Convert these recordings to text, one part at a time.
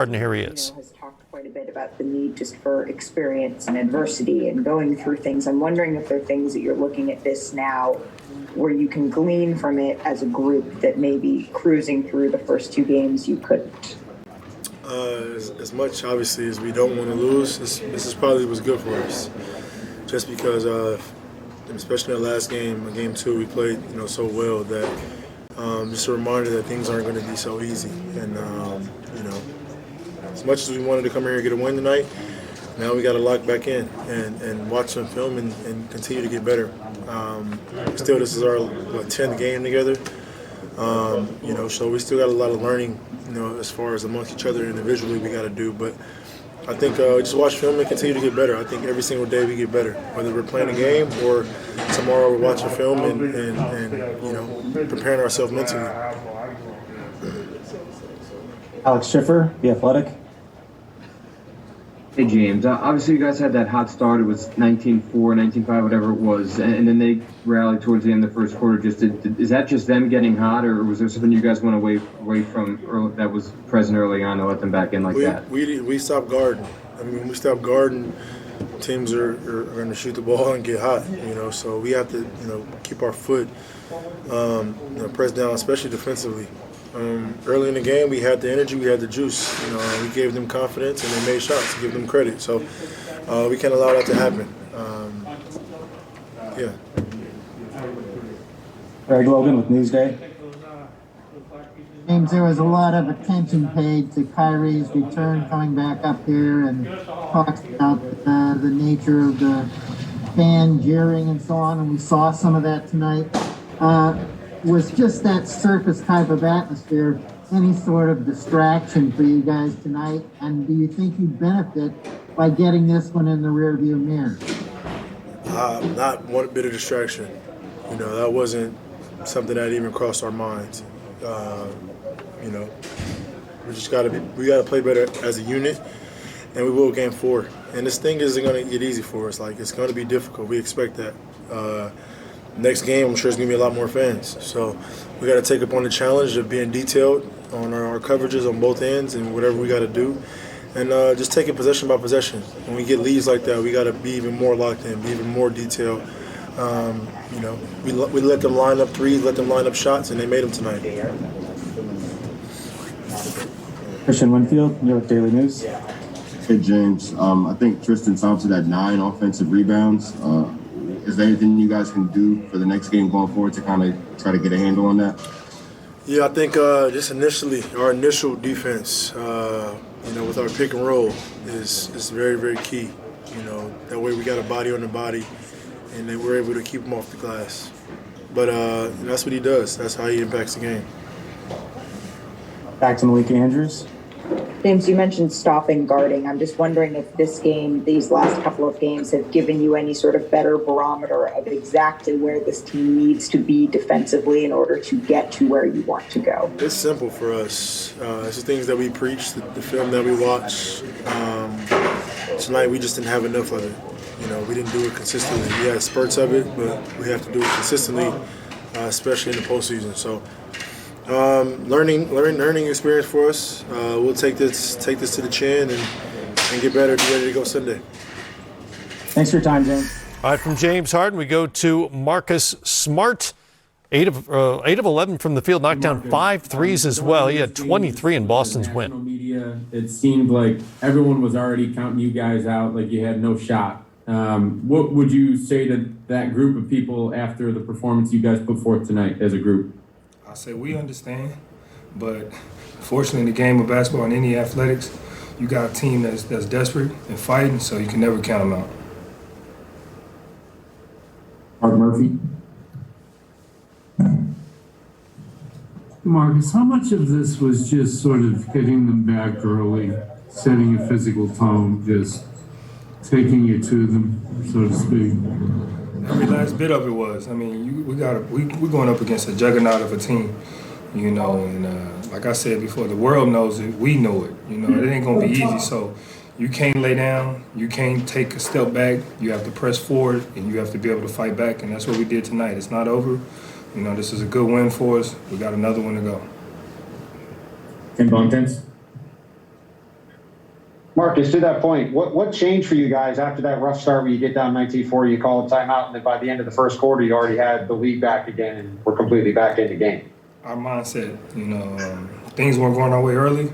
Harden, here he is. Has talked quite a bit about the need just for experience and adversity and going through things. I'm wondering if there are things that you're looking at this now where you can glean from it as a group that maybe cruising through the first two games you couldn't. As much, obviously, as we don't want to lose, this is probably what's good for us. Just because, especially in the last game, game 2, we played so well that just a reminder that things aren't going to be so easy. And, as much as we wanted to come here and get a win tonight, now we got to lock back in and watch some film and continue to get better. Still, this is our 10th game together. So we still got a lot of learning, as far as amongst each other individually we got to do. But I think just watch film and continue to get better. I think every single day we get better, whether we're playing a game or tomorrow we're watching film and preparing ourselves mentally. Alex Schiffer, The Athletic. Hey, James. Obviously, you guys had that hot start. It was 19-4, 19-5, whatever it was, and then they rallied towards the end of the first quarter. Is that just them getting hot, or was there something you guys went away from early, that was present early on to let them back in like that? We stopped guarding. I mean, we stopped guarding. Teams are going to shoot the ball and get hot. So we have to keep our foot pressed down, especially defensively. Early in the game, we had the energy, we had the juice. We gave them confidence, and they made shots. To give them credit, so we can't allow that to happen. Yeah. Greg Logan with Newsday. James, there was a lot of attention paid to Kyrie's return coming back up here and talks about the nature of the fan jeering and so on, and we saw some of that tonight. Was just that circus type of atmosphere any sort of distraction for you guys tonight? And do you think you benefit by getting this one in the rearview mirror? Not one bit of distraction. That wasn't something that even crossed our minds. We just we gotta play better as a unit, and we will game 4. And this thing isn't gonna get easy for us. It's gonna be difficult. We expect that. Next game, I'm sure it's going to be a lot more fans. So we got to take up on the challenge of being detailed on our coverages on both ends and whatever we got to do. And just take it possession by possession. When we get leads like that, we got to be even more locked in, be even more detailed. We let them line up threes, let them line up shots, and they made them tonight. Christian Winfield, New York Daily News. Hey, James. I think Tristan Thompson had 9 offensive rebounds. Is there anything you guys can do for the next game going forward to kind of try to get a handle on that? Yeah, I think just initially, our initial defense, with our pick and roll is very, very key. That way we got a body on the body, and then we're able to keep him off the glass. But that's what he does. That's how he impacts the game. Back to Malika Andrews. James, you mentioned stopping guarding. I'm just wondering if this game, these last couple of games, have given you any sort of better barometer of exactly where this team needs to be defensively in order to get to where you want to go. It's simple for us. It's the things that we preach, the film that we watch. Tonight we just didn't have enough of it. We didn't do it consistently. We had spurts of it, but we have to do it consistently, especially in the postseason. So. Learning experience for us. We'll take this to the chin and get better, be ready to go Sunday. Thanks for your time, James. All right, from James Harden, we go to Marcus Smart. 8 of 11 from the field, knocked down 5 threes as well. He had 23 in Boston's win. Media, it seemed like everyone was already counting you guys out, like you had no shot. What would you say to that group of people after the performance you guys put forth tonight as a group? I say we understand, but fortunately in the game of basketball and any athletics, you got a team that's desperate and fighting, so you can never count them out. Mark Murphy. Marcus, how much of this was just sort of hitting them back early, setting a physical tone, just taking it to them, so to speak? Every last bit of it was. I mean, we're going up against a juggernaut of a team, and like I said before, the world knows it, we know it. It ain't gonna be easy. So you can't lay down, you can't take a step back. You have to press forward, and you have to be able to fight back, and that's what we did tonight. It's not over. This is a good win for us. We got another one to go. Tim Bontemps. Marcus, to that point, what changed for you guys after that rough start where you get down 19-4, you call a timeout, and then by the end of the first quarter, you already had the lead back again and we're completely back in the game? Our mindset, things weren't going our way early,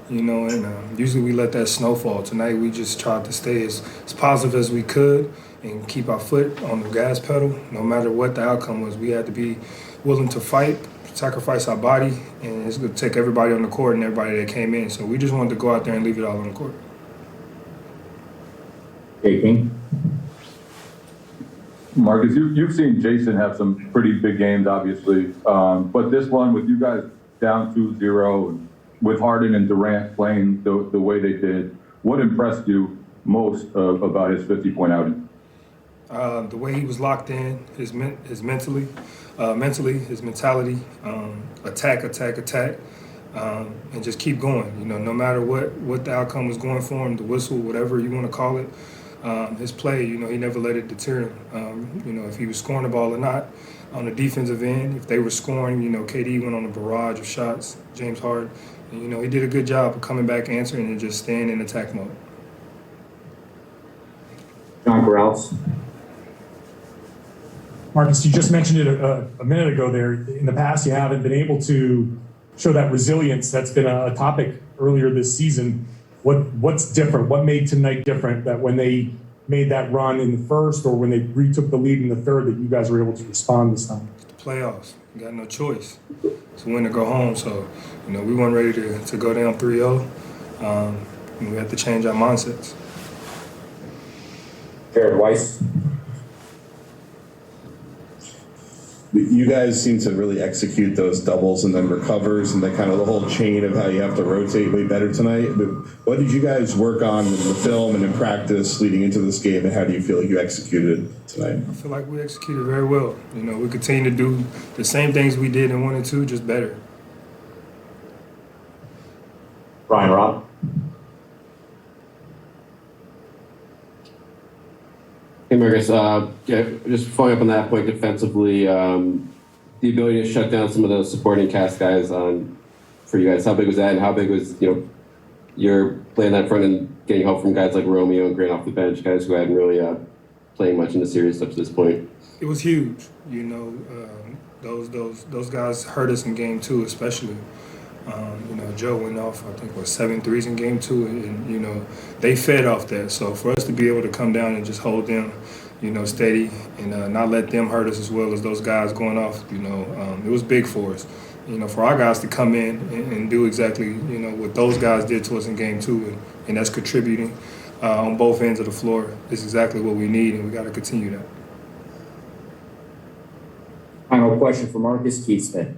and usually we let that snowfall. Tonight we just tried to stay as positive as we could and keep our foot on the gas pedal. No matter what the outcome was, we had to be willing to fight, sacrifice our body, and it's going to take everybody on the court and everybody that came in. So we just wanted to go out there and leave it all on the court. Marcus, you've seen Jayson have some pretty big games, obviously, but this one with you guys down 2-0, with Harden and Durant playing the way they did, what impressed you most about his 50-point outing? The way he was locked in, his mentality, attack, and just keep going. No matter what the outcome was going for him, the whistle, whatever you want to call it. His play, he never let it deter him. If he was scoring the ball or not. On the defensive end, if they were scoring, KD went on a barrage of shots, James Harden. And, he did a good job of coming back, answering, and just staying in attack mode. John Corrales. Marcus, you just mentioned it a minute ago there. In the past, you haven't been able to show that resilience. That's been a topic earlier this season. What's different? What made tonight different that when they made that run in the first or when they retook the lead in the third that you guys were able to respond this time? It's the playoffs. We got no choice. It's a win to go home. So, we weren't ready to go down 3-0. And we had to change our mindsets. Jared Weiss. You guys seem to really execute those doubles and then recovers and the kind of the whole chain of how you have to rotate way better tonight. But what did you guys work on in the film and in practice leading into this game, and how do you feel like you executed tonight? I feel like we executed very well. We continue to do the same things we did in 1 and 2, just better. Brian Robb. Hey, Marcus. Just following up on that point defensively, the ability to shut down some of those supporting cast guys for you guys, how big was that, and how big was, you're playing that front and getting help from guys like Romeo and Grant off the bench, guys who hadn't really playing much in the series up to this point? It was huge. Those guys hurt us in game 2 especially. Joe went off, I think, 7 threes in game 2, and, they fed off that. So for us to be able to come down and just hold them, steady and not let them hurt us as well as those guys going off, it was big for us. For our guys to come in and do exactly, what those guys did to us in game 2, and that's contributing on both ends of the floor is exactly what we need, and we got to continue that. Final question for Marcus Keith-Smith.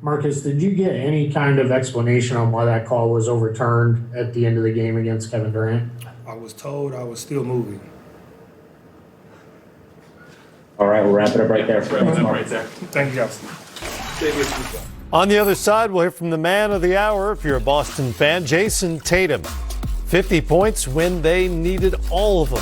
Marcus, did you get any kind of explanation on why that call was overturned at the end of the game against Kevin Durant? I was told I was still moving. All right, we'll wrap it up right there. Thank you, guys. On the other side, we'll hear from the man of the hour, if you're a Boston fan, Jayson Tatum. 50 points when they needed all of them.